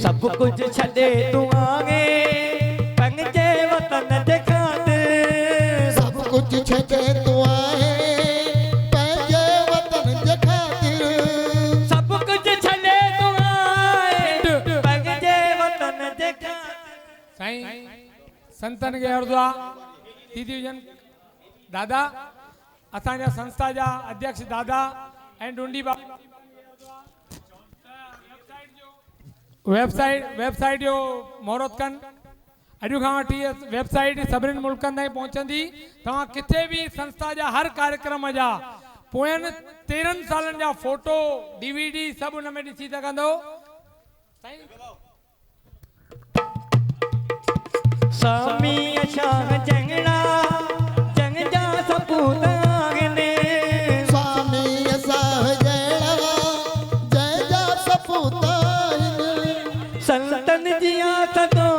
सब कुछ छड़े तू आगे पंहिंजे वतन जे खातिर। सब कुछ छॾे तू आए पंहिंजे वतन जे खातिर। सब कुछ छड़े तू आए पंहिंजे वतन जे खातिर। साईं संतन के अर्ज़ आहे दीदी जन दादा असांजा संस्था जा अध्यक्ष दादा ऐं डुंडी बाबा वेबसाइट जो महूरत कनि। अॼु खां वठी वेबसाइट सभिनी मुल्कनि ताईं पहुचंदी। तव्हां किथे भी संस्था जा हर कार्यक्रम जा पोयनि 13 सालनि जा फोटो DVD सभु उन में ॾिसी सघंदो। स्वामी शाह जंगड़ा जंग जा सपूत आगने। स्वामी शाह जहिड़ा जंहिंजा सपूत आहिनि। संतन जिया सदो